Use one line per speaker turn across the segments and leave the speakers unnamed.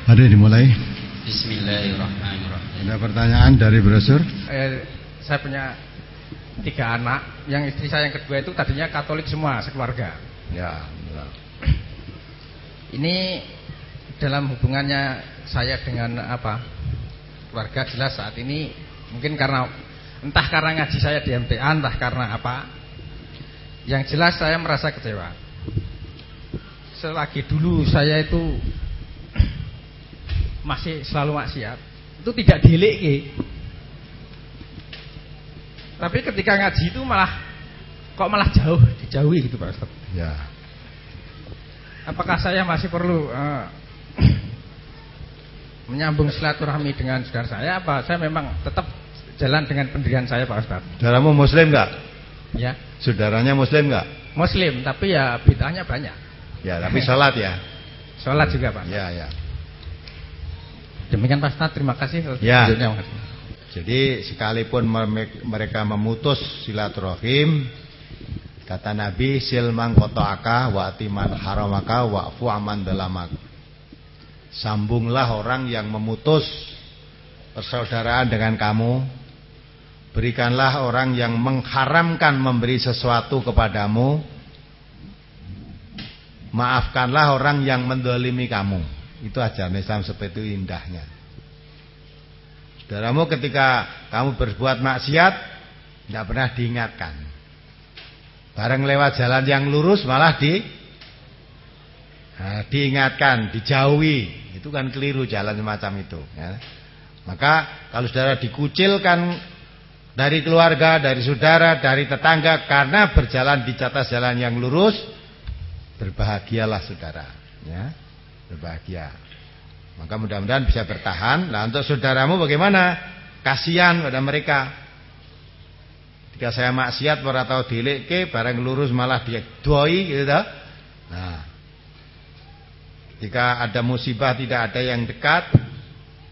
Mari dimulai.
Bismillahirrahmanirrahim.
Ada pertanyaan dari brosur?
Saya punya 3 anak. Yang istri saya yang kedua itu tadinya Katolik semua sekeluarga.
Ya.
Ini dalam hubungannya saya dengan keluarga, jelas saat ini mungkin entah karena ngaji saya di MTA, entah karena apa. Yang jelas saya merasa kecewa. Selagi dulu saya itu masih selalu maksiat, itu tidak dileke. Tapi ketika ngaji itu malah dijauhi gitu Pak Ustaz.
Ya.
Apakah saya masih perlu menyambung silaturahmi dengan saudara saya? Apa saya memang tetap jalan dengan pendirian saya Pak Ustaz?
Saudaramu muslim enggak?
Ya.
Saudaranya muslim enggak?
Muslim, tapi ya bid'ahnya banyak.
Ya, tapi sholat ya.
Sholat juga Pak.
Ya.
Demikian Pak Ustaz, terima kasih.
Ya. Jadi sekalipun mereka memutus silaturahim, kata Nabi, silman qata'aka wa atiman haramaka wa'fu aman dalamak. Sambunglah orang yang memutus persaudaraan dengan kamu. Berikanlah orang yang mengharamkan memberi sesuatu kepadamu. Maafkanlah orang yang mendolimi kamu. Itu ajaran Islam seperti itu indahnya. Saudaramu ketika kamu berbuat maksiat, tidak pernah diingatkan. Bareng lewat jalan yang lurus malah diingatkan, dijauhi. Itu kan keliru jalan semacam itu ya. Maka kalau saudara dikucilkan dari keluarga, dari saudara, dari tetangga karena berjalan di atas jalan yang lurus, berbahagialah saudara ya. Berbahagia. Maka mudah-mudahan bisa bertahan. Nah, untuk saudaramu bagaimana? Kasihan pada mereka. Ketika saya maksiat ora tau dileke, bareng lurus malah dia doi gitu. Nah, ketika ada musibah tidak ada yang dekat,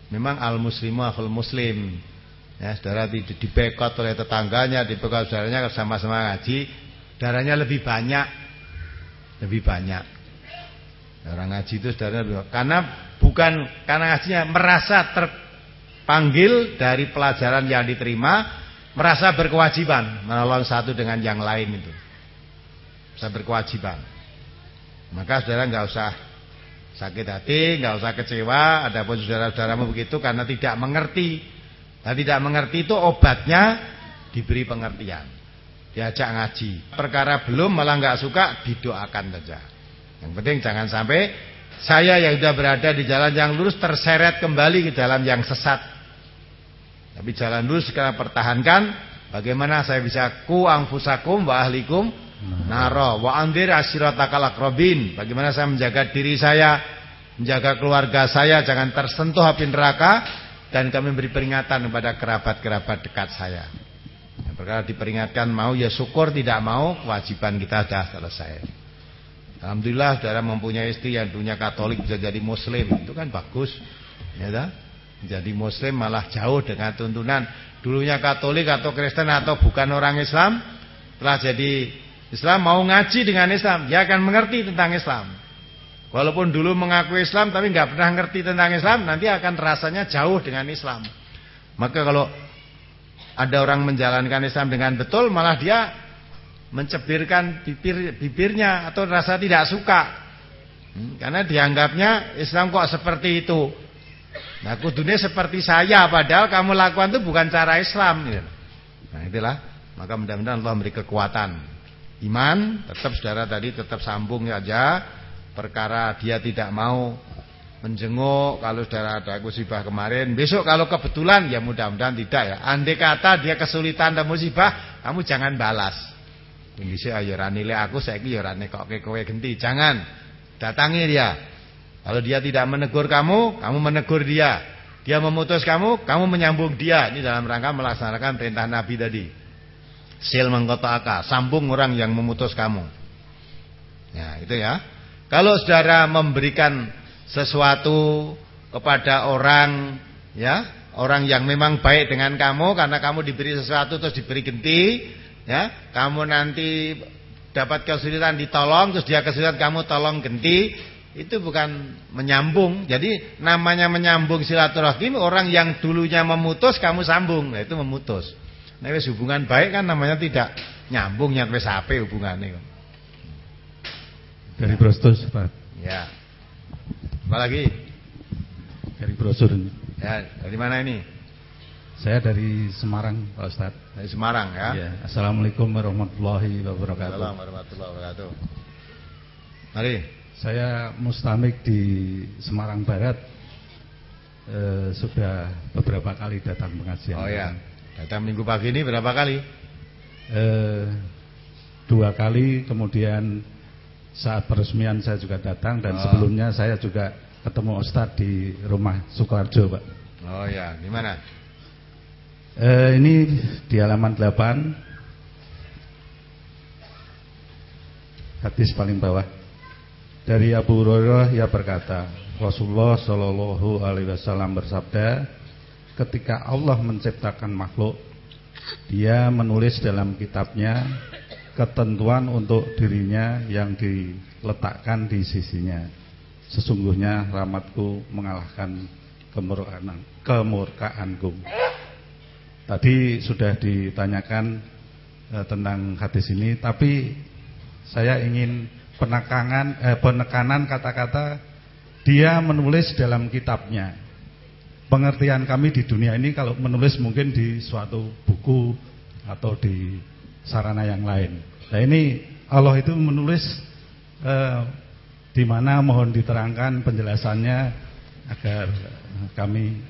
memang al-muslimu akhul muslim. Ya, saudara dibekot oleh tetangganya, dibekot saudaranya, sama-sama ngaji, darahnya lebih banyak. Lebih banyak. Orang ngaji itu saudaranya lebih banyak. Bukan karena ngajinya, merasa terpanggil dari pelajaran yang diterima, merasa berkewajiban menolong satu dengan yang lain itu. Bisa berkewajiban. Maka saudara enggak usah sakit hati, enggak usah kecewa. Adapun saudara-saudaramu begitu karena tidak mengerti. Dan tidak mengerti itu obatnya diberi pengertian. Diajak ngaji. Perkara belum malah enggak suka, didoakan saja. Yang penting jangan sampai saya yang sudah berada di jalan yang lurus terseret kembali ke jalan yang sesat. Tapi jalan lurus sekarang pertahankan. Bagaimana saya bisa ku anfusakum wa ahlikum naro wa andir ashiratakal aqrabin. Bagaimana saya menjaga diri saya, menjaga keluarga saya jangan tersentuh api neraka, dan kami beri peringatan kepada kerabat-kerabat dekat saya. Perkara diperingatkan mau ya syukur, tidak mau kewajiban kita sudah selesai. Alhamdulillah saudara mempunyai istri yang dulunya Katolik bisa jadi Muslim, itu kan bagus ya dah? Jadi Muslim malah jauh dengan tuntunan. Dulunya Katolik atau Kristen atau bukan orang Islam, setelah jadi Islam mau ngaji dengan Islam, dia akan mengerti tentang Islam. Walaupun dulu mengaku Islam tapi nggak pernah ngerti tentang Islam, nanti akan rasanya jauh dengan Islam. Maka kalau ada orang menjalankan Islam dengan betul, malah dia mencebirkan bibirnya atau rasa tidak suka, karena dianggapnya Islam kok seperti itu. Nah, kudunya seperti saya, padahal kamu lakukan itu bukan cara Islam. Nah, itulah. Maka mudah-mudahan Allah memberi kekuatan iman. Tetap saudara tadi tetap sambung aja. Perkara dia tidak mau menjenguk kalau saudara ada musibah kemarin, besok kalau kebetulan ya mudah-mudahan tidak ya. Andai kata dia kesulitan dan musibah, kamu jangan balas. Ini saya ya nilai aku, saya ya rane kok kowe genti. Jangan datangi dia. Kalau dia tidak menegur kamu, kamu menegur dia. Dia memutus kamu, kamu menyambung dia. Ini dalam rangka melaksanakan perintah Nabi tadi. Sil mengqata'aka, sambung orang yang memutus kamu. Ya, itu ya. Kalau saudara memberikan sesuatu kepada orang, ya, orang yang memang baik dengan kamu, karena kamu diberi sesuatu terus diberi genti. Ya, kamu nanti dapat kesulitan ditolong, terus dia kesulitan kamu tolong genti, itu bukan menyambung. Jadi namanya menyambung silaturahim, orang yang dulunya memutus kamu sambung, nah itu memutus. Nah wis hubungan baik kan namanya tidak nyambung, nyat wis ape hubungane.
Dari brosur Pak.
Ya. Apa lagi?
Dari brosur ini.
Ya, dari mana ini?
Saya dari Semarang, Pak Ustaz.
Dari Semarang ya.
Ya. Assalamualaikum warahmatullahi wabarakatuh.
Assalamualaikum warahmatullahi wabarakatuh. Mari.
Saya mustamik di Semarang Barat. Sudah beberapa kali datang pengajian.
Oh ya. Datang minggu pagi ini berapa kali?
2 kali, kemudian saat peresmian saya juga datang, dan sebelumnya saya juga ketemu Ustadz di rumah Sukoharjo, Pak.
Oh ya, di mana?
Ini di halaman 8, hadis paling bawah. Dari Abu Hurairah ia berkata, Rasulullah Shallallahu Alaihi Wasallam bersabda, ketika Allah menciptakan makhluk, Dia menulis dalam kitabnya ketentuan untuk dirinya yang diletakkan di sisinya. Sesungguhnya rahmatku mengalahkan kemurkaanku. Tadi sudah ditanyakan tentang hadis ini, tapi saya ingin penekanan kata-kata Dia menulis dalam kitabnya. Pengertian kami di dunia ini kalau menulis mungkin di suatu buku atau di sarana yang lain. Nah ini Allah itu menulis di mana, mohon diterangkan penjelasannya agar kami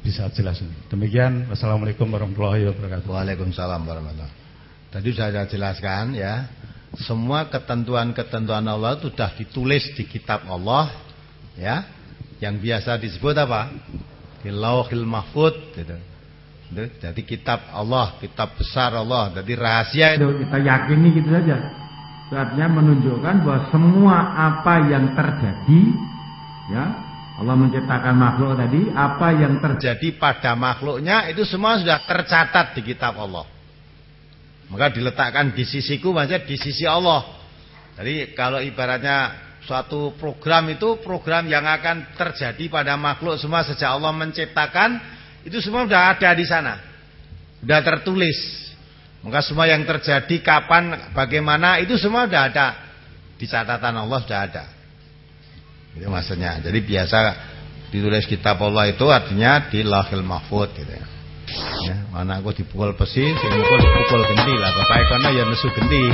bisa jelas. Demikian, wassalamualaikum warahmatullahi wabarakatuh.
Waalaikumsalam warahmatullahi wabarakatuh. Tadi saya jelaskan ya, semua ketentuan-ketentuan Allah itu sudah ditulis di kitab Allah, ya, yang biasa disebut apa? Di Lauhil Mahfuz, gitu. Jadi kitab Allah, kitab besar Allah, jadi rahasia itu
kita yakini gitu saja. Itu artinya menunjukkan bahwa semua apa yang terjadi, ya, Allah menciptakan makhluk tadi, apa yang
terjadi pada makhluknya itu semua sudah tercatat di kitab Allah. Maka diletakkan di sisiku, maksudnya di sisi Allah. Jadi kalau ibaratnya suatu program itu program yang akan terjadi pada makhluk semua sejak Allah menciptakan, itu semua sudah ada di sana, sudah tertulis. Maka semua yang terjadi kapan, bagaimana, itu semua sudah ada di catatan Allah, sudah ada. Itu maksudnya. Jadi biasa ditulis kitab Allah itu artinya di Lauhil Mahfuz, gitu ya. Ya, mana aku dipukul besi, sing dipukul genti lah, bapak kono ya nesu genti.